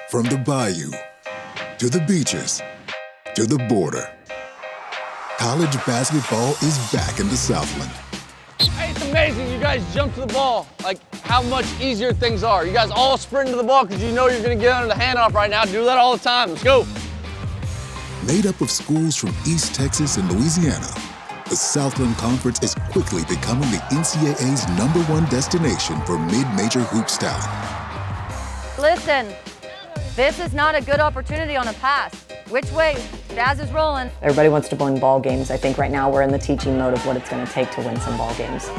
From the bayou, to the beaches, to the border, college basketball is back in the Southland. Hey, it's amazing you guys jump to the ball, like how much easier things are. You guys all sprint to the ball because you know you're gonna get under the handoff right now. Do that all the time, let's go. Made up of schools from East Texas and Louisiana, the Southland Conference is quickly becoming the NCAA's #1 destination for mid-major hoops talent. Listen, this is not a good opportunity on a pass. Which way? Jazz is rolling. Everybody wants to win ball games. I think right now we're in the teaching mode of what it's going to take to win some ball games.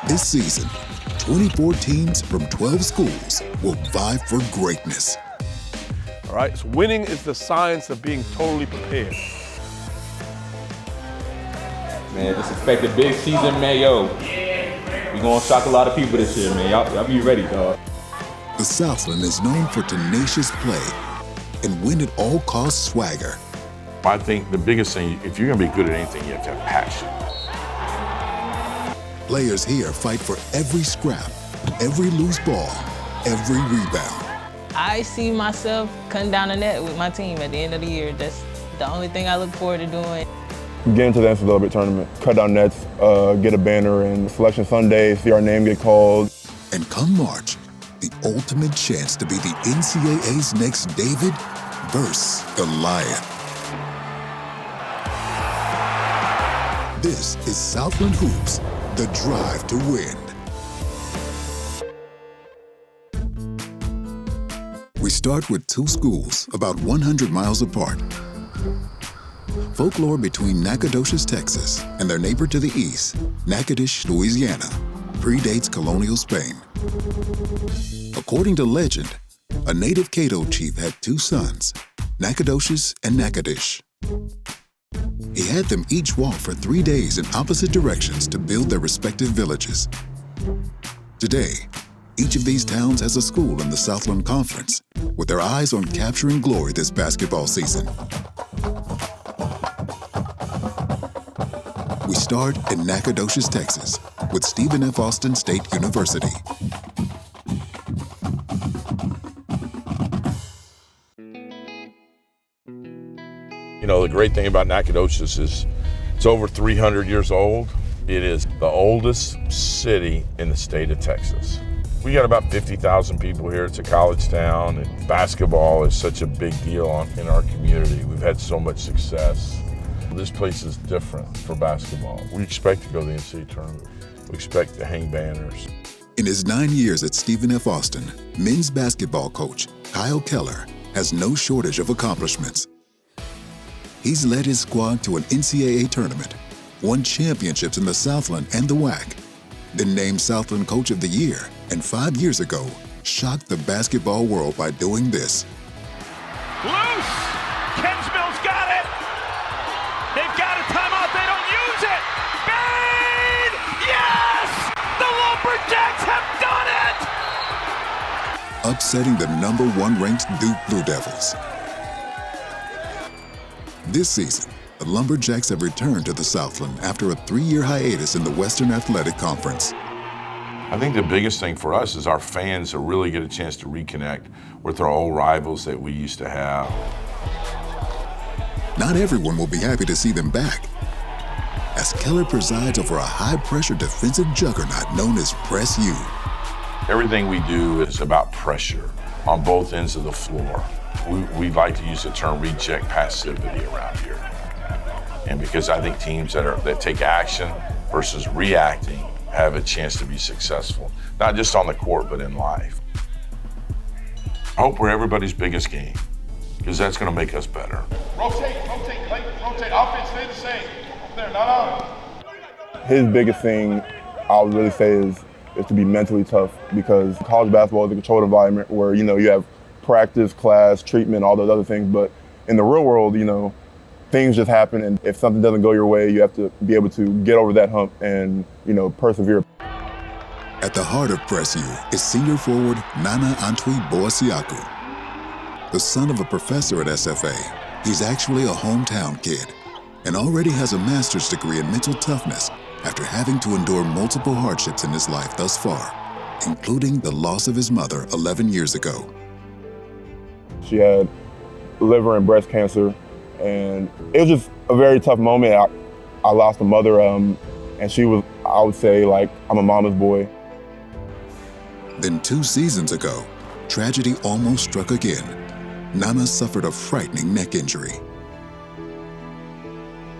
This season, 24 teams from 12 schools will vie for greatness. All right, so winning is the science of being totally prepared. Man, just expect a big season, man. Yo, we gonna shock a lot of people this year, man. Y'all be ready, dog. The Southland is known for tenacious play and win-at-all-cost swagger. I think the biggest thing, if you're gonna be good at anything, you have to have passion. Players here fight for every scrap, every loose ball, every rebound. I see myself cutting down the net with my team at the end of the year. That's the only thing I look forward to doing. Get into the NCAA tournament, cut down nets, get a banner, and Selection Sunday, see our name get called. And come March, the ultimate chance to be the NCAA's next David versus Goliath. This is Southland Hoops, the drive to win. We start with two schools about 100 miles apart. Folklore between Nacogdoches, Texas, and their neighbor to the east, Natchitoches, Louisiana, predates colonial Spain. According to legend, a native Caddo chief had two sons, Nacogdoches and Natchitoches. He had them each walk for 3 days in opposite directions to build their respective villages. Today, each of these towns has a school in the Southland Conference, with their eyes on capturing glory this basketball season. We start in Nacogdoches, Texas, with Stephen F. Austin State University. You know, the great thing about Nacogdoches is it's over 300 years old. It is the oldest city in the state of Texas. We got about 50,000 people here. It's a college town, and basketball is such a big deal in our community. We've had so much success. This place is different for basketball. We expect to go to the NCAA tournament. We expect to hang banners. In his 9 years at Stephen F. Austin, men's basketball coach Kyle Keller has no shortage of accomplishments. He's led his squad to an NCAA tournament, won championships in the Southland and the WAC, then named Southland Coach of the Year, and 5 years ago, shocked the basketball world by doing this. Loose! Kensmill's got it! They've got a timeout, they don't use it! Bade! Yes! The Lumberjacks have done it! Upsetting the #1 ranked Duke Blue Devils. This season, the Lumberjacks have returned to the Southland after a 3-year hiatus in the Western Athletic Conference. I think the biggest thing for us is our fans to really get a chance to reconnect with our old rivals that we used to have. Not everyone will be happy to see them back, as Keller presides over a high-pressure defensive juggernaut known as Press U. Everything we do is about pressure on both ends of the floor. We like to use the term reject passivity around here. And because I think teams that take action versus reacting have a chance to be successful, not just on the court, but in life. I hope we're everybody's biggest game, because that's going to make us better. Rotate, Clayton, rotate. Offense stay the same. There, not out. His biggest thing, I would really say, is to be mentally tough, because college basketball is a controlled environment where, you have practice, class, treatment, all those other things. But in the real world, things just happen, and if something doesn't go your way, you have to be able to get over that hump and, persevere. At the heart of Press U is senior forward Nana Antwi Boasiaku. The son of a professor at SFA, he's actually a hometown kid and already has a master's degree in mental toughness after having to endure multiple hardships in his life thus far, including the loss of his mother 11 years ago. She had liver and breast cancer, and it was just a very tough moment. I lost a mother, and she was, I would say, like, I'm a mama's boy. Then 2 seasons ago, tragedy almost struck again. Nana suffered a frightening neck injury.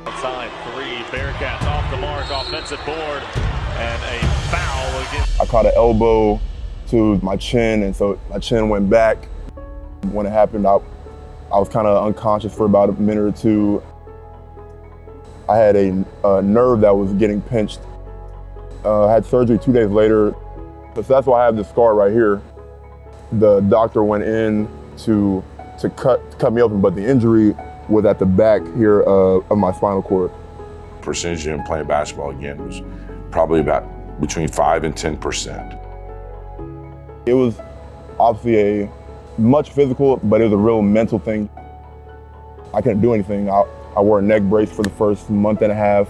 Outside 3, Bearcats off the mark, offensive board, and a foul against. I caught an elbow to my chin, and so my chin went back. When it happened, I was kind of unconscious for about a minute or 2. I had a nerve that was getting pinched. I had surgery 2 days later. So that's why I have this scar right here. The doctor went in to cut me open, but the injury was at the back here of my spinal cord. Percentage of him playing basketball again was probably about between 5 and 10%. It was obviously a much physical, but it was a real mental thing. I couldn't do anything. I wore a neck brace for the first month and a half,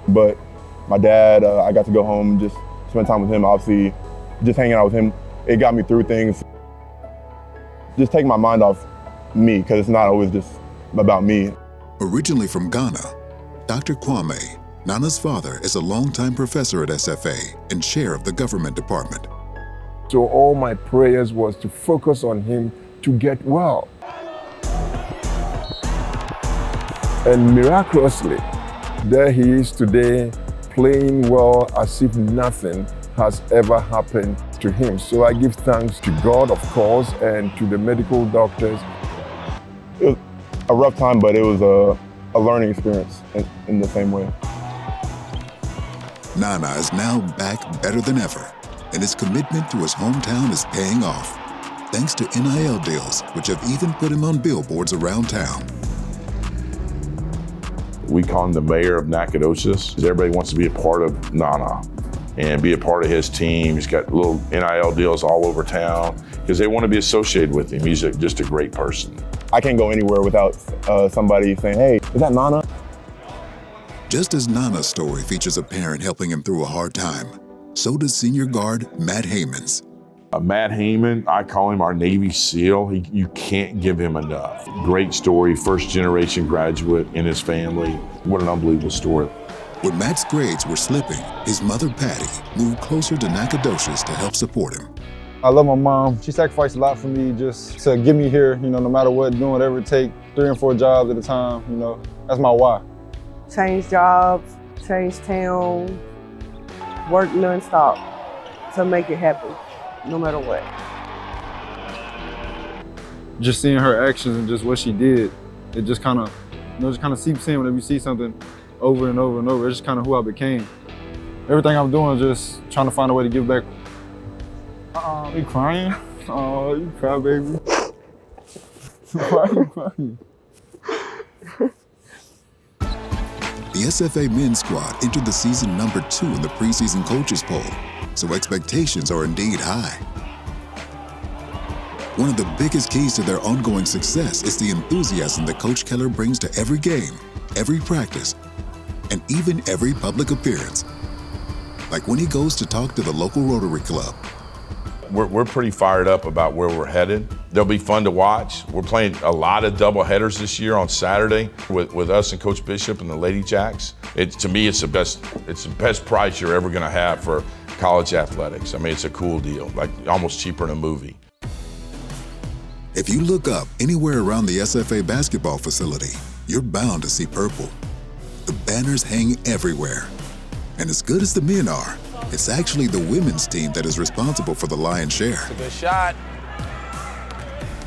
but my dad, I got to go home and just spend time with him, obviously, just hanging out with him. It got me through things. Just taking my mind off me, because it's not always just about me. Originally from Ghana, Dr. Kwame, Nana's father, is a longtime professor at SFA and chair of the government department. So all my prayers was to focus on him to get well. And miraculously, there he is today, playing well as if nothing has ever happened to him. So I give thanks to God, of course, and to the medical doctors. It was a rough time, but it was a learning experience in the same way. Nana is now back better than ever, and his commitment to his hometown is paying off, thanks to NIL deals, which have even put him on billboards around town. We call him the mayor of Nacogdoches. Everybody wants to be a part of Nana and be a part of his team. He's got little NIL deals all over town because they want to be associated with him. He's just a great person. I can't go anywhere without somebody saying, hey, is that Nana? Just as Nana's story features a parent helping him through a hard time, so does senior guard Matt Heyman's. Matt Heyman, I call him our Navy SEAL. You can't give him enough. Great story, first generation graduate in his family. What an unbelievable story. When Matt's grades were slipping, his mother, Patty, moved closer to Nacogdoches to help support him. I love my mom. She sacrificed a lot for me just to get me here, no matter what, doing whatever it takes, 3 and 4 jobs at a time, that's my why. Change jobs, change town, work nonstop to make it happen, no matter what. Just seeing her actions and just what she did, it just kind of seeps in whenever you see something over and over and over. It's just kind of who I became. Everything I'm doing is just trying to find a way to give back. You crying? Oh, you cry, baby. Why are you crying? The SFA men's squad entered the season number 2 in the preseason coaches poll, so expectations are indeed high. One of the biggest keys to their ongoing success is the enthusiasm that Coach Keller brings to every game, every practice, and even every public appearance. Like when he goes to talk to the local Rotary Club. We're pretty fired up about where we're headed. They'll be fun to watch. We're playing a lot of double headers this year on Saturday with us and Coach Bishop and the Lady Jacks. To me, it's the best price you're ever gonna have for college athletics. I mean, it's a cool deal, like almost cheaper than a movie. If you look up anywhere around the SFA basketball facility, you're bound to see purple. The banners hang everywhere. And as good as the men are, it's actually the women's team that is responsible for the lion's share. It's a good shot.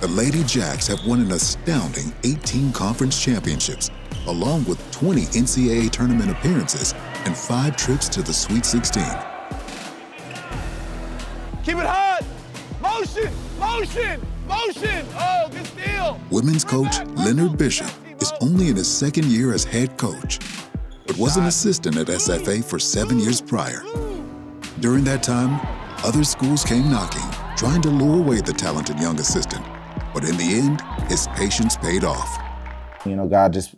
The Lady Jacks have won an astounding 18 conference championships, along with 20 NCAA tournament appearances and 5 trips to the Sweet 16. Keep it hot! Motion! Motion! Motion! Oh, good steal! Women's coach Leonard Bishop is only in his 2nd year as head coach, but was an assistant at SFA for 7 years prior. During that time, other schools came knocking, trying to lure away the talented young assistant. But in the end, his patience paid off. God just,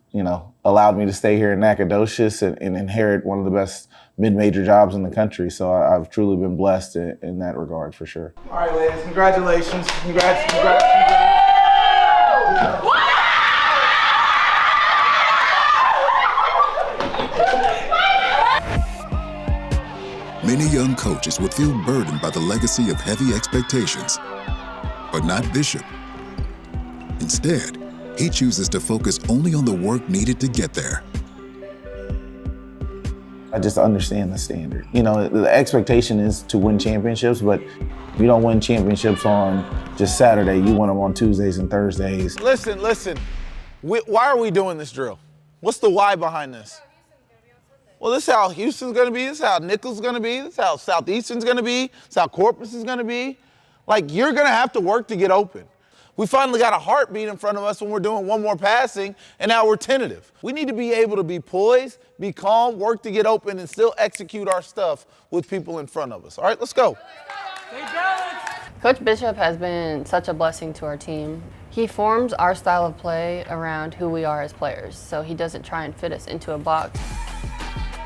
allowed me to stay here in Nacogdoches and inherit one of the best mid-major jobs in the country. So I've truly been blessed in that regard, for sure. All right, ladies, congratulations. Congrats. Many young coaches would feel burdened by the legacy of heavy expectations, but not Bishop. Instead, he chooses to focus only on the work needed to get there. I just understand the standard. You know, the expectation is to win championships, but you don't win championships on just Saturday. You win them on Tuesdays and Thursdays. Listen. Why are we doing this drill? What's the why behind this? Well, this is how Houston's gonna be, this is how Nicholls gonna be, this is how Southeastern's gonna be, this is how Corpus is gonna be. Like, you're gonna have to work to get open. We finally got a heartbeat in front of us when we're doing one more passing, and now we're tentative. We need to be able to be poised, be calm, work to get open, and still execute our stuff with people in front of us. All right, let's go. Coach Bishop has been such a blessing to our team. He forms our style of play around who we are as players, so he doesn't try and fit us into a box.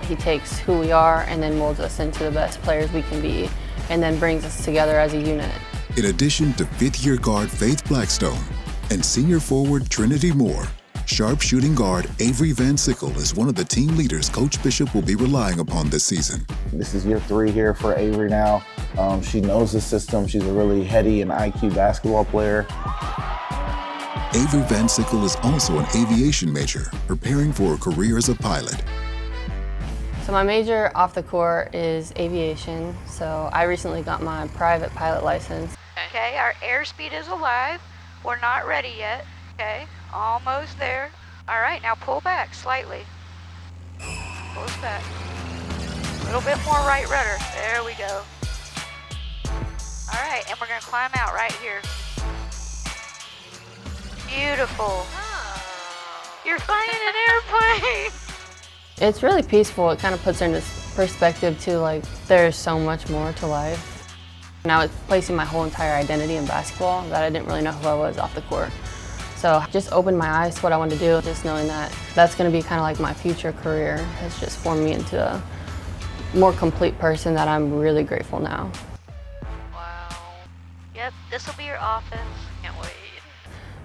He takes who we are and then molds us into the best players we can be, and then brings us together as a unit. In addition to fifth-year guard Faith Blackstone and senior forward Trinity Moore, sharpshooting guard Avery Van Sickle is one of the team leaders Coach Bishop will be relying upon this season. This is year 3 here for Avery now. She knows the system. She's a really heady and IQ basketball player. Avery Van Sickle is also an aviation major, preparing for a career as a pilot. So my major off the court is aviation, so I recently got my private pilot license. Okay, our airspeed is alive. We're not ready yet. Okay, almost there. All right, now pull back slightly. Pull us back. A little bit more right rudder. There we go. All right, and we're gonna climb out right here. Beautiful. You're flying an airplane. It's really peaceful. It kind of puts into perspective too, like there's so much more to life. Now it's placing my whole entire identity in basketball that I didn't really know who I was off the court. So just opened my eyes to what I wanted to do, just knowing that that's going to be kind of like my future career has just formed me into a more complete person that I'm really grateful now. Wow. Yep, this will be your office. Can't wait.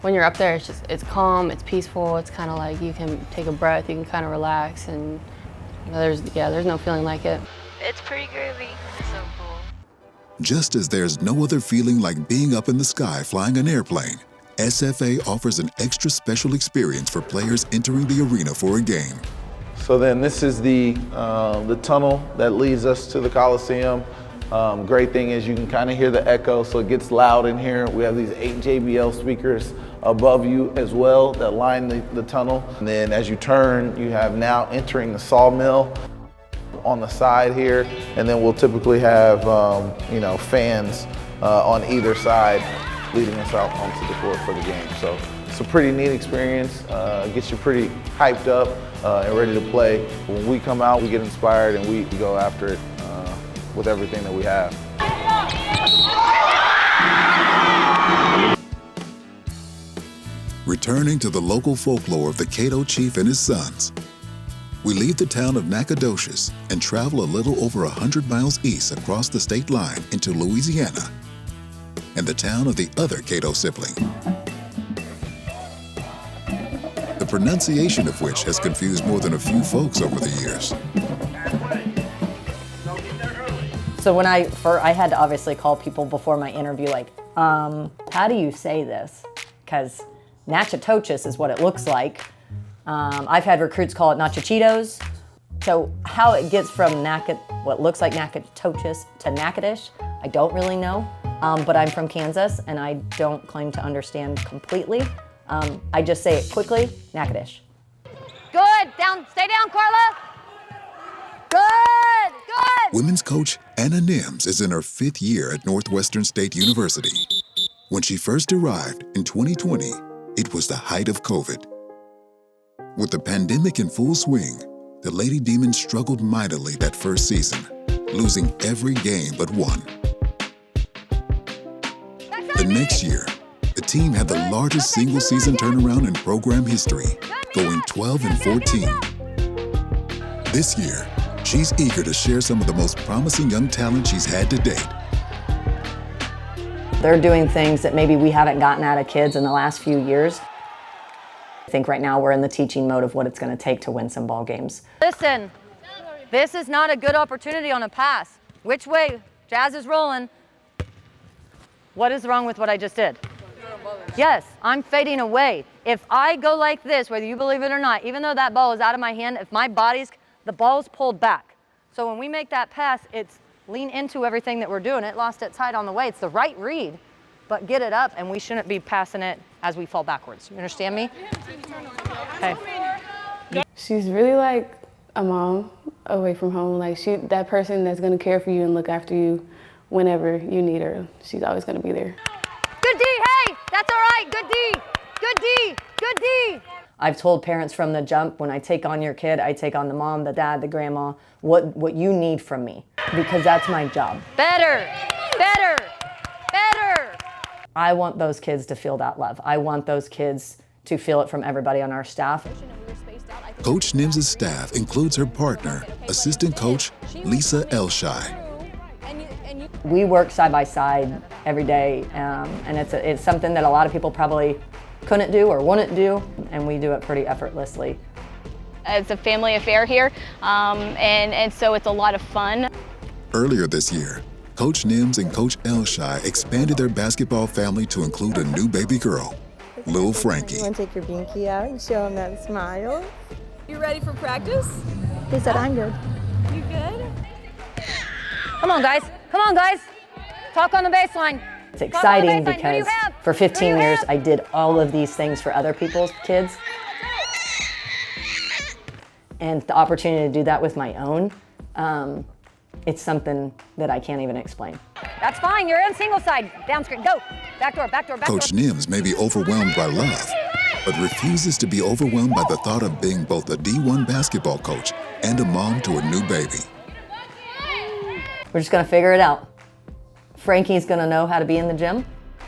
When you're up there, it's calm, it's peaceful, it's kind of like you can take a breath, you can kind of relax, and there's no feeling like it. It's pretty groovy. It's so cool. Just as there's no other feeling like being up in the sky flying an airplane, SFA offers an extra special experience for players entering the arena for a game. So then this is the tunnel that leads us to the Coliseum. Great thing is you can kind of hear the echo, so it gets loud in here. We have these 8 JBL speakers above you as well that line the tunnel. And then as you turn, you have now entering the sawmill on the side here, and then we'll typically have fans on either side leading us out onto the court for the game. So it's a pretty neat experience. Gets you pretty hyped up and ready to play. When we come out, we get inspired and we go after it with everything that we have. Returning to the local folklore of the Cato Chief and his sons, we leave the town of Nacogdoches and travel a little over 100 miles east across the state line into Louisiana and the town of the other Cato sibling, the pronunciation of which has confused more than a few folks over the years. So when I had to obviously call people before my interview, like, how do you say this? Because Natchitoches is what it looks like. I've had recruits call it Nachichitos. So how it gets from what looks like Nacogdoches to Natchitoches, I don't really know. But I'm from Kansas and I don't claim to understand completely. I just say it quickly, Natchitoches. Good, stay down, Carla. Good. Women's coach Anna Nims is in her 5th year at Northwestern State University. When she first arrived in 2020, it was the height of COVID. With the pandemic in full swing, the Lady Demons struggled mightily that first season, losing every game but one. The next year, the team had the largest single-season turnaround in program history, going 12-14. This year, she's eager to share some of the most promising young talent she's had to date. They're doing things that maybe we haven't gotten out of kids in the last few years. I think right now we're in the teaching mode of what it's going to take to win some ball games. Listen, this is not a good opportunity on a pass. Which way? Jazz is rolling. What is wrong with what I just did? Yes, I'm fading away. If I go like this, whether you believe it or not, even though that ball is out of my hand, if my the ball's pulled back. So when we make that pass, it's lean into everything that we're doing. It lost its height on the way. It's the right read, but get it up, and we shouldn't be passing it as we fall backwards. You understand me? Okay. She's really like a mom away from home. Like that person that's gonna care for you and look after you whenever you need her. She's always gonna be there. Good D, hey, that's all right, good D, good D, good D. I've told parents from the jump, when I take on your kid, I take on the mom, the dad, the grandma, what you need from me, because that's my job. Better, better, better. I want those kids to feel that love. I want those kids to feel it from everybody on our staff. Coach Nims' staff includes her partner, assistant coach Lisa Elshai. We work side by side every day, and it's something that a lot of people probably couldn't do or wouldn't do, and we do it pretty effortlessly. It's a family affair here, and so it's a lot of fun. Earlier this year, Coach Nims and Coach Elshai expanded their basketball family to include a new baby girl, Lil Frankie. You want to take your binky out and show them that smile? You ready for practice? He said, I'm good. You good? Come on, guys. Come on, guys. Talk on the baseline. It's exciting because for 15 years, I did all of these things for other people's kids. And the opportunity to do that with my own, it's something that I can't even explain. That's fine. You're in single side. Down screen. Go. Back door, back door, back door. Coach Nims may be overwhelmed by love, but refuses to be overwhelmed by the thought of being both a D1 basketball coach and a mom to a new baby. We're just gonna figure it out. Frankie's gonna know how to be in the gym.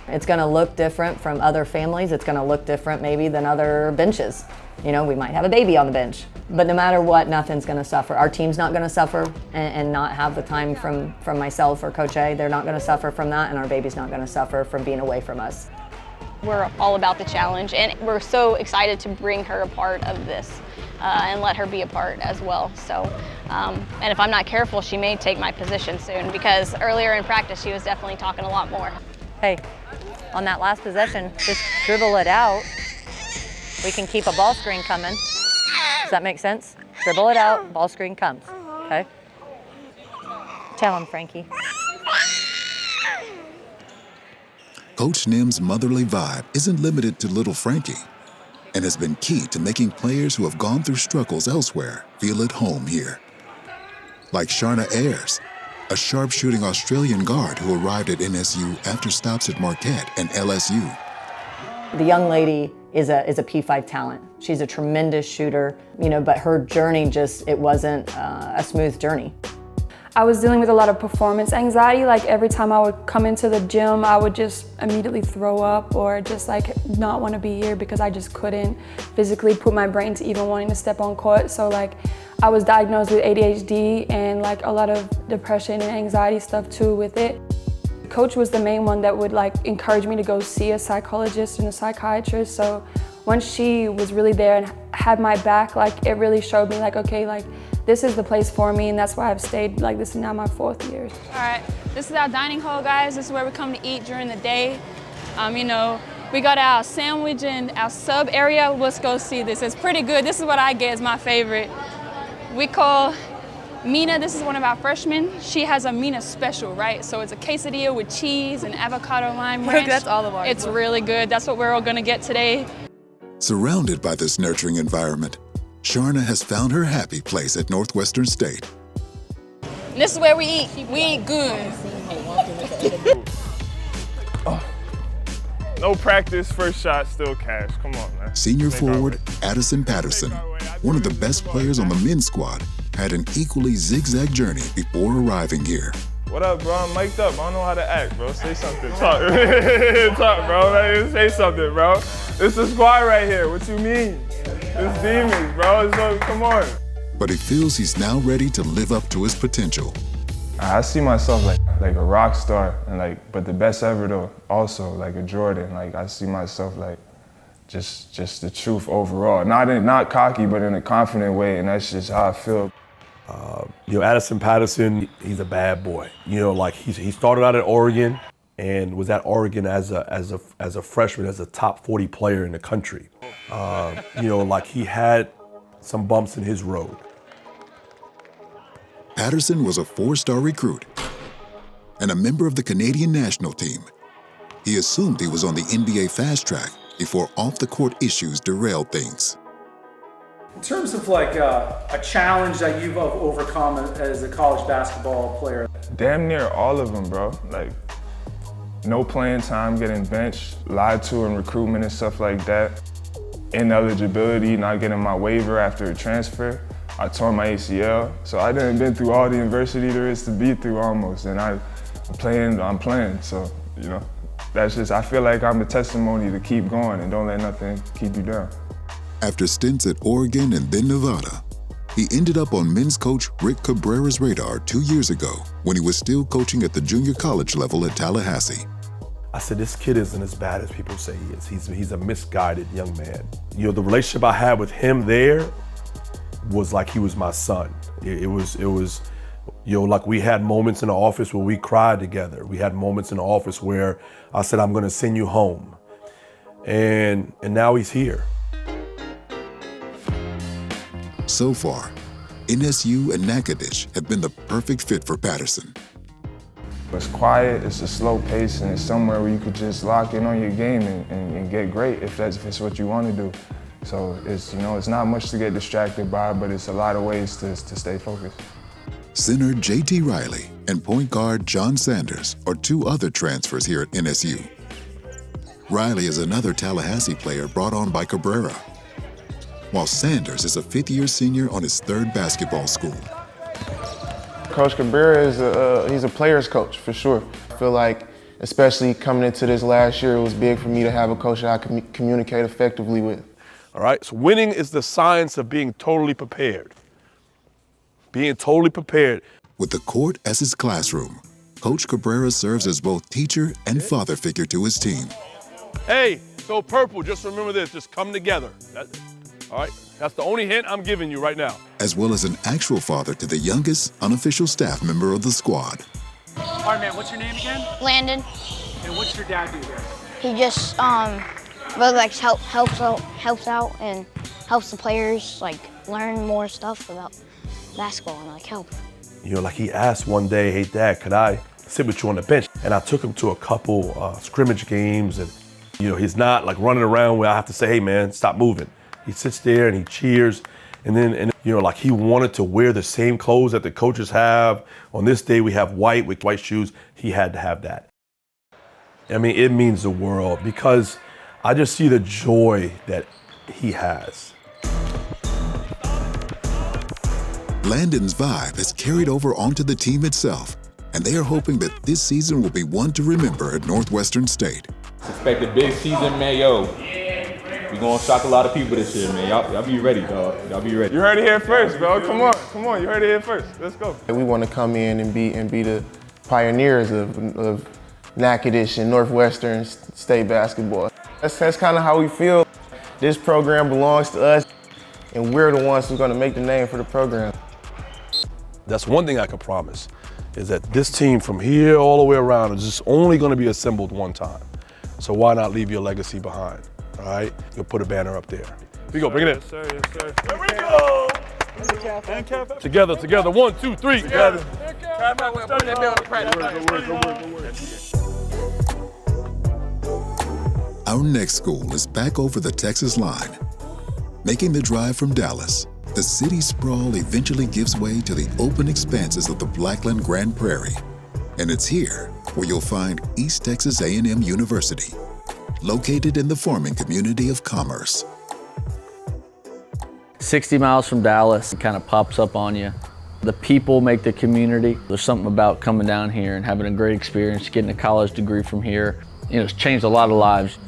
It's gonna look different from other families. It's gonna look different maybe than other benches. You know, we might have a baby on the bench, but no matter what, nothing's gonna suffer. Our team's not gonna suffer and not have the time from myself or Coach A. They're not gonna suffer from that, and our baby's not gonna suffer from being away from us. We're all about the challenge, and we're so excited to bring her a part of this and let her be a part as well. So, and if I'm not careful, she may take my position soon, because earlier in practice, she was definitely talking a lot more. Hey, on that last possession, just dribble it out. We can keep a ball screen coming. Does that make sense? Dribble it out, ball screen comes, okay? Tell him, Frankie. Coach Nims' motherly vibe isn't limited to little Frankie and has been key to making players who have gone through struggles elsewhere feel at home here. Like Sharna Ayers, a sharpshooting Australian guard who arrived at NSU after stops at Marquette and LSU. The young lady is a P5 talent. She's a tremendous shooter, you know, but her journey it wasn't a smooth journey. I was dealing with a lot of performance anxiety. Like every time I would come into the gym, I would just immediately throw up or just like not want to be here because I just couldn't physically put my brain to even wanting to step on court. So like I was diagnosed with ADHD and like a lot of depression and anxiety stuff too with it. Coach was the main one that would like encourage me to go see a psychologist and a psychiatrist. So once she was really there and had my back, like it really showed me like, okay, like this is the place for me, and that's why I've stayed. Like this is now my 4th year. All right, this is our dining hall, guys. This is where we come to eat during the day. You know, we got our sandwich and our sub area. Let's go see this. It's pretty good. This is what I get is my favorite. We call Mina, this is one of our freshmen. She has a Mina special, right? So it's a quesadilla with cheese and avocado lime ranch. That's all of ours. It's really good. That's what we're all gonna get today. Surrounded by this nurturing environment, Sharna has found her happy place at Northwestern State. This is where we eat. We eat good. No practice, first shot, still cash. Come on, man. Senior forward Addison Patterson, one of the best players on the men's squad, had an equally zigzag journey before arriving here. What up, bro? I'm mic'd up. I don't know how to act, bro. Say something. Talk. Talk, bro. Like, say something, bro. It's the squad right here. What you mean? It's demons, bro. Come on. But he feels he's now ready to live up to his potential. I see myself like a rock star, and but the best ever though. Also like a Jordan. Like I see myself like just the truth overall. Not cocky, but in a confident way, and that's just how I feel. You know, Addison Patterson, he's a bad boy. You know, like he started out at Oregon and was at Oregon as a freshman, as a top 40 player in the country. You know, like he had some bumps in his road. Patterson was a 4-star recruit and a member of the Canadian national team. He assumed he was on the NBA fast track before off-the-court issues derailed things. In terms of like a challenge that you've overcome as a college basketball player. Damn near all of them, bro. Like, no playing time, getting benched, lied to in recruitment and stuff like that. Ineligibility, not getting my waiver after a transfer. I tore my ACL, so I done been through all the adversity there is to be through almost, and I'm playing, so, you know, that's just, I feel like I'm a testimony to keep going and don't let nothing keep you down. After stints at Oregon and then Nevada, he ended up on men's coach Rick Cabrera's radar 2 years ago when he was still coaching at the junior college level at Tallahassee. I said, this kid isn't as bad as people say he is. He's a misguided young man. You know, the relationship I had with him there was like he was my son. It was, you know, like we had moments in the office where we cried together. We had moments in the office where I said, I'm gonna send you home. And now he's here. So far, NSU and Natchitoches have been the perfect fit for Patterson. It's quiet, it's a slow pace, and it's somewhere where you could just lock in on your game and get great if it's what you want to do. So it's, you know, it's not much to get distracted by, but it's a lot of ways to stay focused. Center J.T. Riley and point guard John Sanders are 2 other transfers here at NSU. Riley is another Tallahassee player brought on by Cabrera, while Sanders is a 5th-year senior on his 3rd basketball school. Coach Cabrera he's a player's coach for sure. I feel like, especially coming into this last year, it was big for me to have a coach that I can communicate effectively with. All right, so winning is the science of being totally prepared. Being totally prepared. With the court as his classroom, Coach Cabrera serves as both teacher and father figure to his team. Hey, so Purple, just remember this, just come together. All right, that's the only hint I'm giving you right now. As well as an actual father to the youngest unofficial staff member of the squad. All right, man, what's your name again? Landon. And what's your dad do there? He just really likes helps out and helps the players like learn more stuff about basketball and like help. You know, like he asked one day, hey Dad, could I sit with you on the bench? And I took him to a couple scrimmage games, and you know, he's not like running around where I have to say, hey man, stop moving. He sits there and he cheers, and you know, like he wanted to wear the same clothes that the coaches have. On this day we have white with white shoes. He had to have that. I mean, it means the world because I just see the joy that he has. Landon's vibe has carried over onto the team itself, and they are hoping that this season will be one to remember at Northwestern State. Expect a big season, man. Yo, we gonna shock a lot of people this year, man. Y'all be ready, dog. Y'all be ready. You heard it here first, bro. Come on. You heard it here first. Let's go. We want to come in and be the pioneers of Natchitoches and Northwestern State basketball. That's kind of how we feel. This program belongs to us, and we're the ones who's going to make the name for the program. That's one thing I can promise, is that this team from here all the way around is just only going to be assembled one time. So why not leave your legacy behind, all right? You'll put a banner up there. Here we go, bring it in. Yes, sir. Yes, sir. Here we go! Together, 1, 2, 3. Together. Our next school is back over the Texas line. Making the drive from Dallas, the city's sprawl eventually gives way to the open expanses of the Blackland Grand Prairie. And it's here where you'll find East Texas A&M University, located in the farming community of Commerce. 60 miles from Dallas, it kind of pops up on you. The people make the community. There's something about coming down here and having a great experience, getting a college degree from here. You know, it's changed a lot of lives.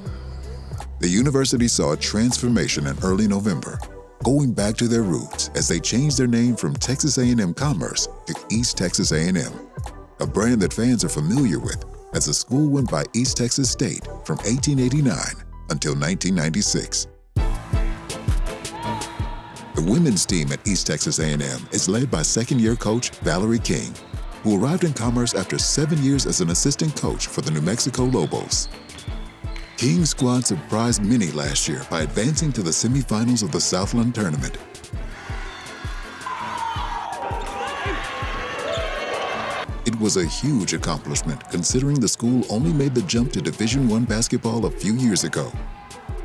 The university saw a transformation in early November, going back to their roots as they changed their name from Texas A&M Commerce to East Texas A&M, a brand that fans are familiar with as the school went by East Texas State from 1889 until 1996. The women's team at East Texas A&M is led by second-year coach Valerie King, who arrived in Commerce after 7 years as an assistant coach for the New Mexico Lobos. King's squad surprised many last year by advancing to the semifinals of the Southland tournament. It was a huge accomplishment considering the school only made the jump to Division I basketball a few years ago.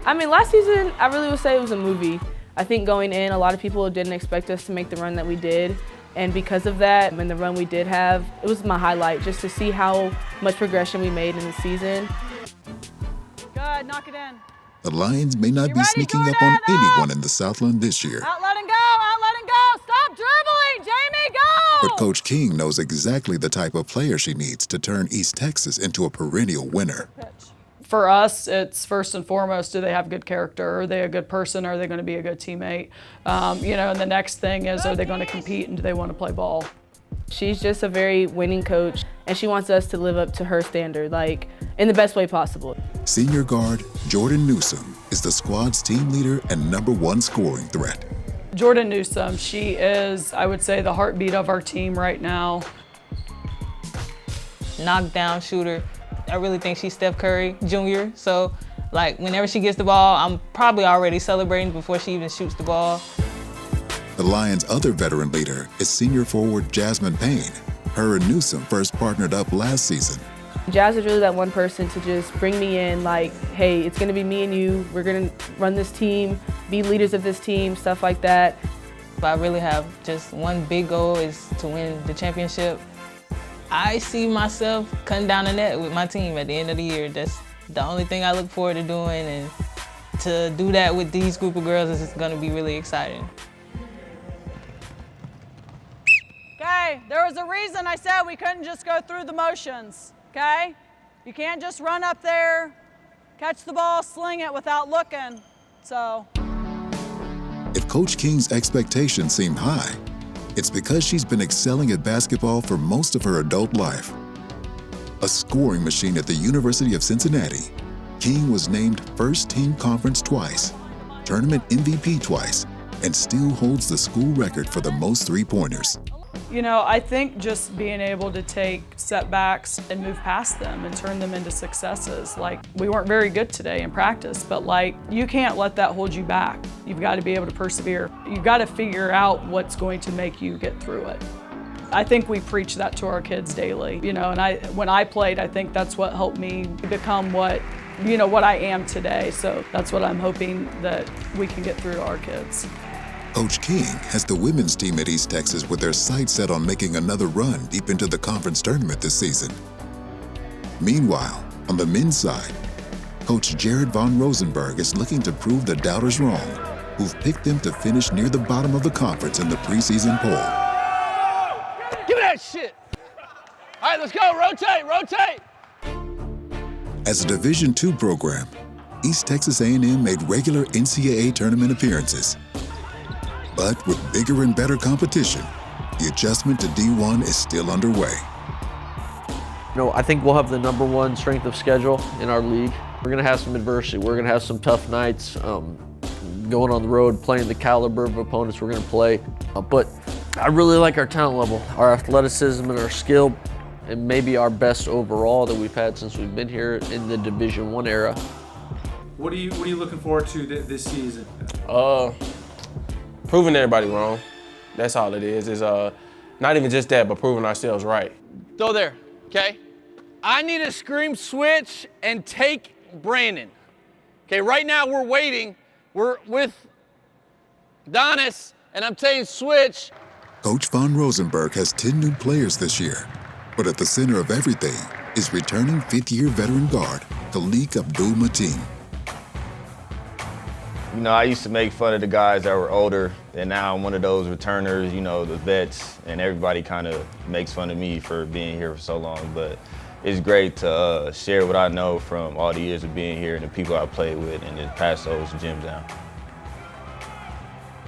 I mean, last season, I really would say it was a movie. I think going in, a lot of people didn't expect us to make the run that we did. And because of that, and the run we did have, it was my highlight just to see how much progression we made in the season. Good, knock it in. The Lions may not be sneaking up on anyone in the Southland this year. Out letting go, stop dribbling, Jamie, go! But Coach King knows exactly the type of player she needs to turn East Texas into a perennial winner. For us, it's first and foremost, do they have good character? Are they a good person? Are they going to be a good teammate? And the next thing is, are they going to compete and do they want to play ball? She's just a very winning coach, and she wants us to live up to her standard, like in the best way possible. Senior guard Jordan Newsom is the squad's team leader and #1 scoring threat. Jordan Newsom, she is, I would say, the heartbeat of our team right now. Knockdown shooter. I really think she's Steph Curry Jr. So, whenever she gets the ball, I'm probably already celebrating before she even shoots the ball. The Lions' other veteran leader is senior forward Jasmine Payne. Her and Newsom first partnered up last season. Jazz is really that one person to just bring me in, like, hey, it's gonna be me and you. We're gonna run this team, be leaders of this team, stuff like that. I really have just one big goal is to win the championship. I see myself cutting down the net with my team at the end of the year. That's the only thing I look forward to doing, and to do that with these group of girls is gonna be really exciting. Okay, there was a reason I said we couldn't just go through the motions, okay? You can't just run up there, catch the ball, sling it without looking, so. If Coach King's expectations seem high, it's because she's been excelling at basketball for most of her adult life. A scoring machine at the University of Cincinnati, King was named First Team Conference twice, Tournament MVP twice, and still holds the school record for the most three-pointers. I think just being able to take setbacks and move past them and turn them into successes. We weren't very good today in practice, but you can't let that hold you back. You've got to be able to persevere. You've got to figure out what's going to make you get through it. I think we preach that to our kids daily, and when I played, I think that's what helped me become what I am today. So that's what I'm hoping that we can get through to our kids. Coach King has the women's team at East Texas with their sights set on making another run deep into the conference tournament this season. Meanwhile, on the men's side, Coach Jared Von Rosenberg is looking to prove the doubters wrong, who've picked them to finish near the bottom of the conference in the preseason poll. Give me that shit! All right, let's go, rotate! As a Division II program, East Texas A&M made regular NCAA tournament appearances. But with bigger and better competition, the adjustment to D1 is still underway. I think we'll have the #1 strength of schedule in our league. We're gonna have some adversity. We're gonna have some tough nights, going on the road, playing the caliber of opponents we're gonna play. But I really like our talent level, our athleticism and our skill, and maybe our best overall that we've had since we've been here in the Division I era. What are you looking forward to this season? Proving everybody wrong. That's all it is. It's not even just that, but proving ourselves right. Go there, okay? I need a scream switch and take Brandon. Okay, right now we're waiting. We're with Donis, and I'm saying switch. Coach Von Rosenberg has 10 new players this year, but at the center of everything is returning fifth-year veteran guard Khalik Abdul-Mateen. I used to make fun of the guys that were older, and now I'm one of those returners, the vets, and everybody kind of makes fun of me for being here for so long. But it's great to share what I know from all the years of being here and the people I played with, and just pass those gems down.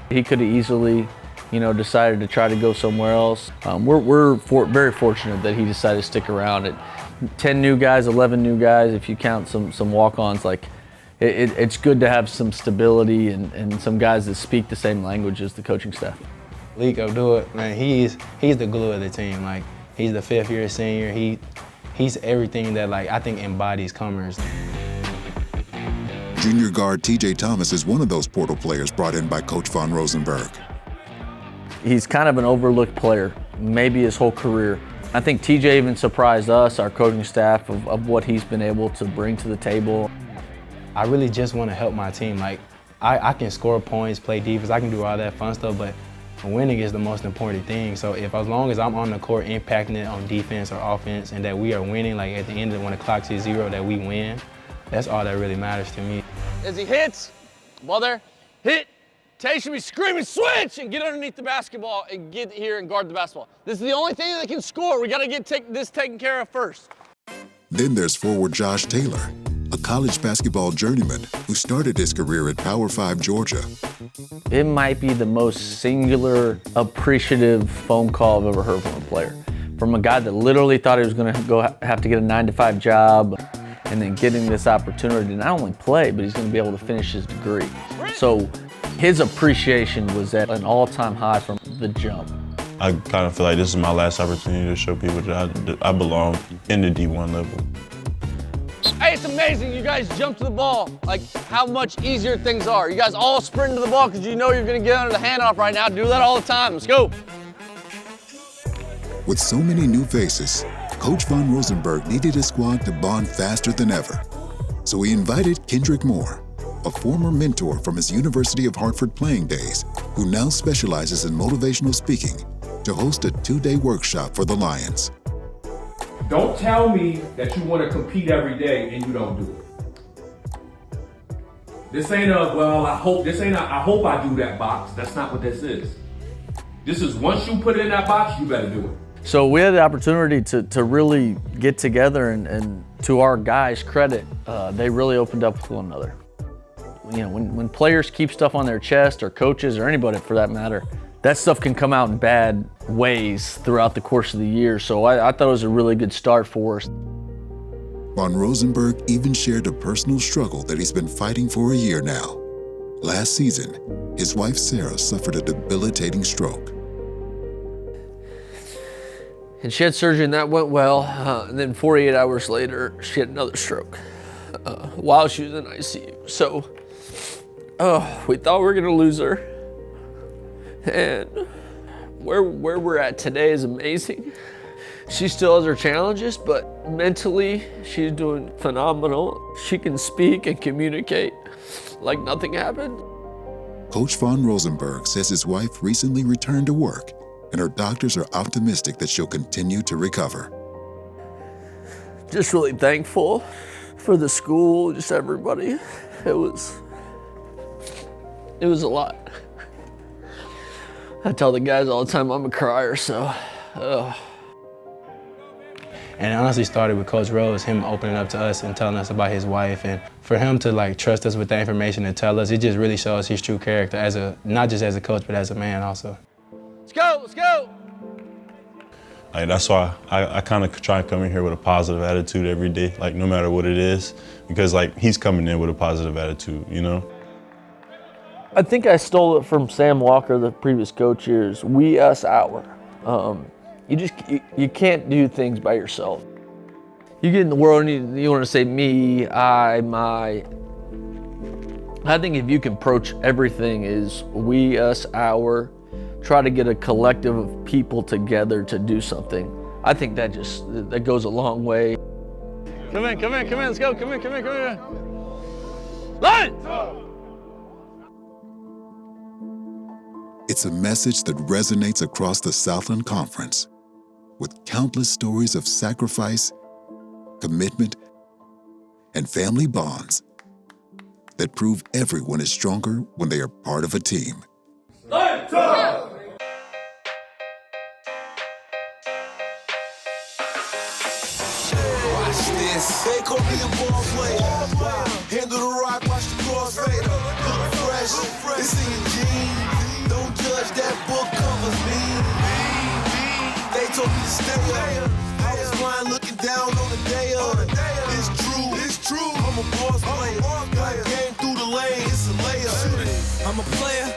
He could have easily, decided to try to go somewhere else. We're very fortunate that he decided to stick around. At 10 new guys, 11 new guys, if you count some walk-ons, it's good to have some stability and some guys that speak the same language as the coaching staff. Leak Abdul, man, he's the glue of the team. Like, he's the fifth-year senior. He's everything that, like, I think embodies Commerce. Junior guard TJ Thomas is one of those portal players brought in by Coach Von Rosenberg. He's kind of an overlooked player, maybe his whole career. I think TJ even surprised us, our coaching staff, of what he's been able to bring to the table. I really just want to help my team. Like, I can score points, play defense, I can do all that fun stuff, but winning is the most important thing. So as long as I'm on the court impacting it on defense or offense and that we are winning, like at the end of when the clock says 0, that we win, that's all that really matters to me. As he hits, while they're hit, Tay should be screaming, switch, and get underneath the basketball and get here and guard the basketball. This is the only thing that can score. We got to get this taken care of first. Then there's forward Josh Taylor, a college basketball journeyman who started his career at Power 5 Georgia. It might be the most singular, appreciative phone call I've ever heard from a player. From a guy that literally thought he was going to have to get a 9-to-5 job, and then getting this opportunity to not only play, but he's going to be able to finish his degree. So his appreciation was at an all-time high from the jump. I kind of feel like this is my last opportunity to show people that I belong in the D1 level. Hey, it's amazing you guys jump to the ball, like how much easier things are. You guys all sprint to the ball because you know you're going to get under the handoff right now. Do that all the time. Let's go. With so many new faces, Coach Von Rosenberg needed his squad to bond faster than ever. So he invited Kendrick Moore, a former mentor from his University of Hartford playing days, who now specializes in motivational speaking, to host a 2-day workshop for the Lions. Don't tell me that you want to compete every day and you don't do it. This ain't I hope I do that box. That's not what this is. This is once you put it in that box, you better do it. So we had the opportunity to really get together, and to our guys' credit, they really opened up with one another. You know, when players keep stuff on their chest, or coaches, or anybody for that matter, that stuff can come out in bad ways throughout the course of the year. So I thought it was a really good start for us. Von Rosenberg even shared a personal struggle that he's been fighting for a year now. Last season, his wife Sarah suffered a debilitating stroke. And she had surgery and that went well. And then 48 hours later, she had another stroke while she was in ICU. So we thought we were gonna lose her. And where we're at today is amazing. She still has her challenges, but mentally, she's doing phenomenal. She can speak and communicate like nothing happened. Coach Von Rosenberg says his wife recently returned to work, and her doctors are optimistic that she'll continue to recover. Just really thankful for the school, just everybody. It was a lot. I tell the guys all the time I'm a crier, so. And it honestly started with Coach Rose, him opening up to us and telling us about his wife. And for him to like trust us with that information and tell us, it just really shows his true character as not just as a coach, but as a man also. Let's go, let's go. Like, that's why I kind of try and come in here with a positive attitude every day, like no matter what it is, because like he's coming in with a positive attitude, you know? I think I stole it from Sam Walker, the previous coach years. We, us, our. You can't do things by yourself. You get in the world and you want to say me, I, my. I think if you can approach everything is we, us, our, try to get a collective of people together to do something. I think that goes a long way. Come in, let's go, come in. Line! It's a message that resonates across the Southland Conference, with countless stories of sacrifice, commitment, and family bonds that prove everyone is stronger when they are part of a team. Lights up! Watch this. They call me a ball player. Handle the rock, watch the crossfader. Look fresh, it's in your jeans. Don't judge, that book covers me. They told me to stay up. I was blind looking down on the day of. It's true, I'm a boss player. Got game. I'm a player.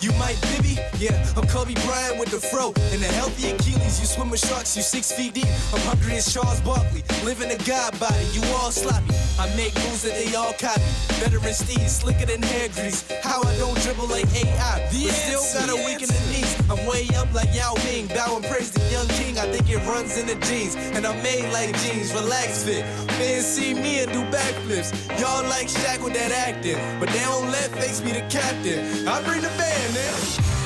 You might Bibby, yeah, I'm Kobe Bryant with the fro. And the healthy Achilles, you swim with sharks, you 6 feet deep. I'm hungry as Charles Barkley, living a God body, you all sloppy. I make moves that they all copy. Veteran Steve, slicker than hair grease. How I don't dribble like AI, but still got a weak in the knees. I'm way up like Yao Ming, bow and praise the young king. I think it runs in the genes, and I'm made like jeans, relax fit. Fans see me and do backflips. Y'all like Shaq with that acting, but they don't let fakes be the captain. I bring the band, man.